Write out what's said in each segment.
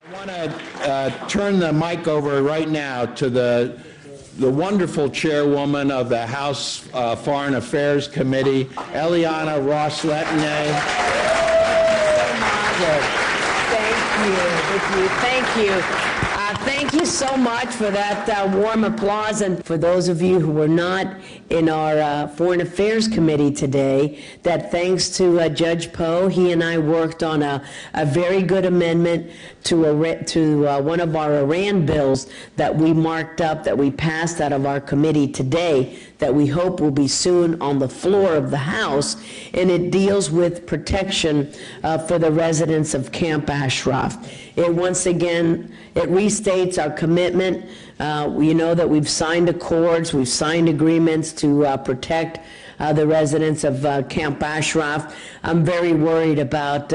I want to turn the mic over right now to the wonderful chairwoman of the House Foreign Affairs Committee, Eliana Ross-Letene. Thank you. Thank you so much for that warm applause. And for those of you who were not in our Foreign Affairs Committee today, that thanks to Judge Poe, he and I worked on a very good amendment to one of our Iran bills that we marked up, that we passed out of our committee today, that we hope will be soon on the floor of the House, and it deals with protection for the residents of Camp Ashraf. It once again, it restates our commitment. You know that we've signed accords, we've signed agreements to protect the residents of Camp Ashraf. I'm very worried about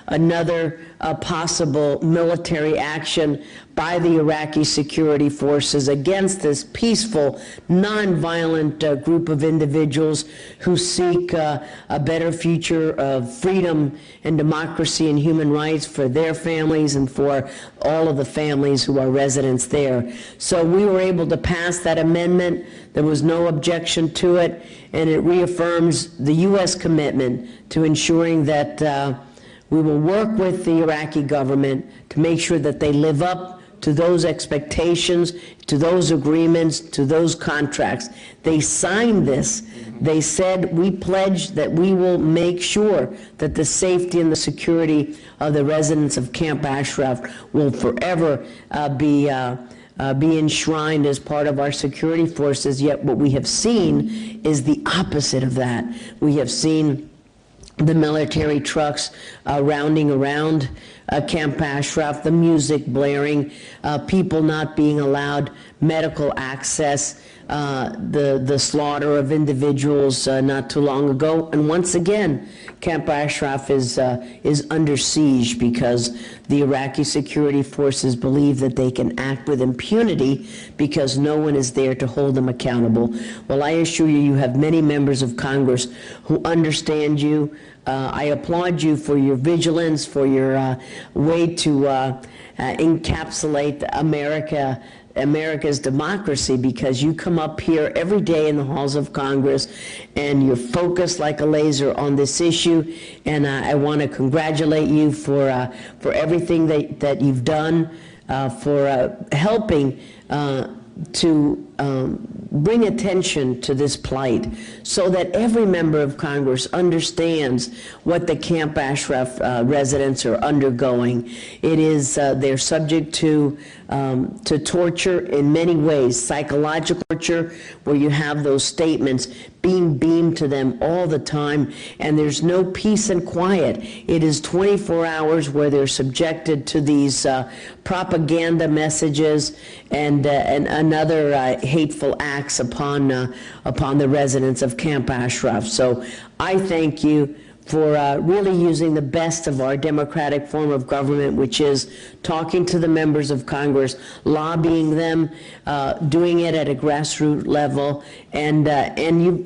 another possible military action by the Iraqi security forces against this peaceful, nonviolent group of individuals who seek a better future of freedom and democracy and human rights for their families and for all of the families who are residents there. So we were able to pass that amendment. There was no objection to it, and it reaffirms the U.S. commitment to ensuring that we will work with the Iraqi government to make sure that they live up to those expectations, to those agreements, to those contracts. They signed this. They said, we pledge that we will make sure that the safety and the security of the residents of Camp Ashraf will forever be enshrined as part of our security forces. Yet what we have seen is the opposite of that. We have seen the military trucks rounding around Camp Ashraf, the music blaring, people not being allowed medical access, the slaughter of individuals not too long ago. And once again, Camp Ashraf is under siege because the Iraqi security forces believe that they can act with impunity because no one is there to hold them accountable. Well, I assure you, you have many members of Congress who understand you. I applaud you for your vigilance, for your way to encapsulate America's democracy, because you come up here every day in the halls of Congress and you're focused like a laser on this issue. And I want to congratulate you for everything that you've done, for helping to bring attention to this plight so that every member of Congress understands what the Camp Ashraf residents are undergoing. It is, they're subject to torture in many ways, psychological torture, where you have those statements being beamed to them all the time, and there's no peace and quiet. It is 24 hours where they're subjected to these propaganda messages and other hateful acts upon the residents of Camp Ashraf. So I thank you for really using the best of our democratic form of government, which is talking to the members of Congress, lobbying them, doing it at a grassroots level, and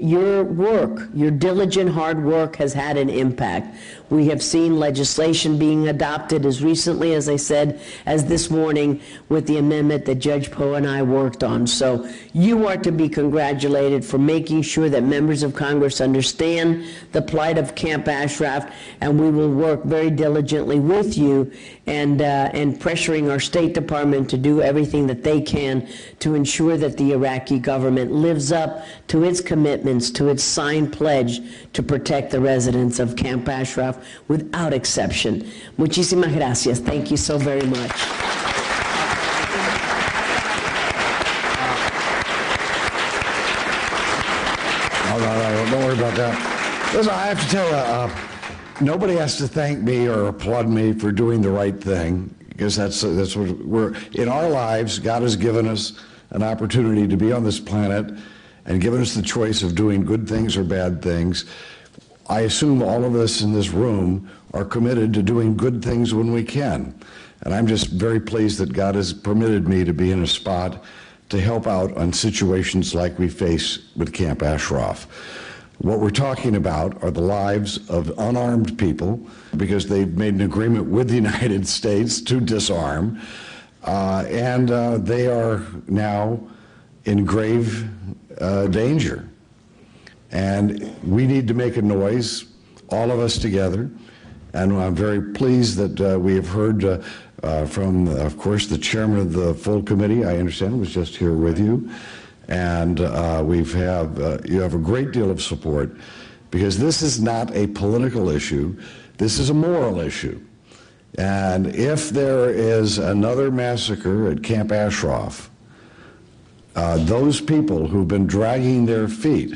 your work, your diligent hard work has had an impact. We have seen legislation being adopted as recently, as I said, as this morning with the amendment that Judge Poe and I worked on. So you are to be congratulated for making sure that members of Congress understand the plight of Camp Ashraf, and we will work very diligently with you and pressuring our State Department to do everything that they can to ensure that the Iraqi government lives up to its commitments, to its signed pledge to protect the residents of Camp Ashraf without exception. Muchísimas gracias. Thank you so very much. Don't worry about that. Listen, I have to tell you, nobody has to thank me or applaud me for doing the right thing, because that's what we're, in our lives, God has given us an opportunity to be on this planet and given us the choice of doing good things or bad things. I assume all of us in this room are committed to doing good things when we can. And I'm just very pleased that God has permitted me to be in a spot to help out on situations like we face with Camp Ashraf. What we're talking about are the lives of unarmed people, because they've made an agreement with the United States to disarm, and they are now in grave danger. And we need to make a noise, all of us together. And I'm very pleased that we have heard from, of course, the chairman of the full committee, I understand, was just here with you. And you have a great deal of support, because this is not a political issue. This is a moral issue. And if there is another massacre at Camp Ashraf, those people who've been dragging their feet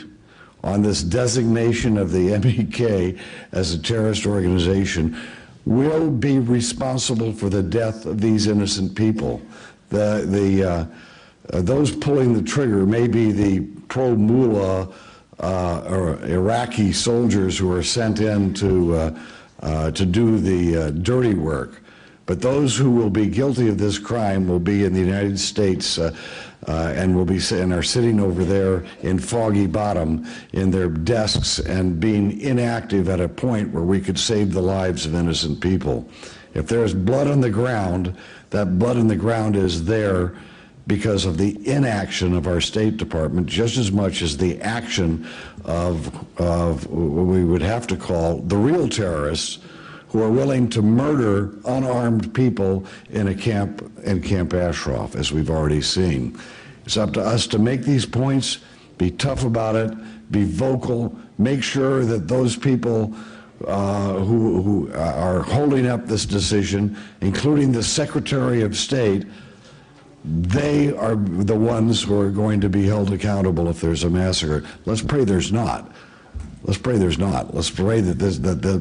on this designation of the MEK as a terrorist organization will be responsible for the death of these innocent people. Those pulling the trigger may be the pro-Mullah or Iraqi soldiers who are sent in to do the dirty work. But those who will be guilty of this crime will be in the United States and are sitting over there in Foggy Bottom in their desks and being inactive at a point where we could save the lives of innocent people. If there's blood on the ground, that blood on the ground is there because of the inaction of our State Department, just as much as the action of what we would have to call the real terrorists, who are willing to murder unarmed people in Camp Ashraf, as we've already seen. It's up to us to make these points, be tough about it, be vocal, make sure that those people who are holding up this decision, including the Secretary of State, they are the ones who are going to be held accountable if there's a massacre. Let's pray there's not. Let's pray there's not. Let's pray that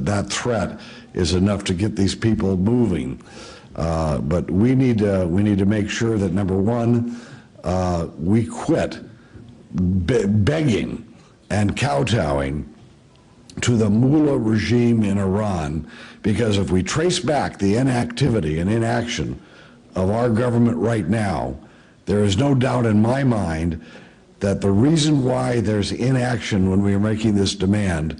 that threat is enough to get these people moving. But we need to make sure that, number one, we quit begging and kowtowing to the Mullah regime in Iran, because if we trace back the inactivity and inaction of our government right now, there is no doubt in my mind that the reason why there's inaction when we are making this demand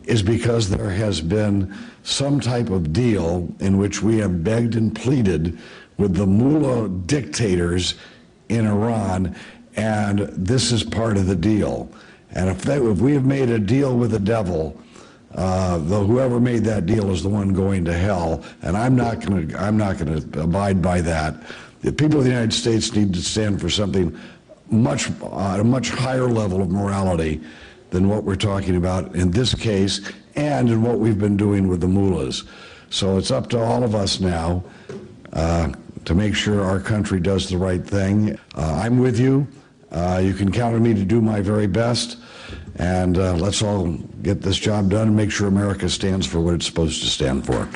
is because there has been some type of deal in which we have begged and pleaded with the Mullah dictators in Iran, and this is part of the deal. And if we have made a deal with the devil, whoever made that deal is the one going to hell, and I'm not going to abide by that. The people of the United States need to stand for something at a much higher level of morality than what we're talking about in this case and in what we've been doing with the mullahs. So it's up to all of us now to make sure our country does the right thing. I'm with you. You can count on me to do my very best, and let's all get this job done and make sure America stands for what it's supposed to stand for.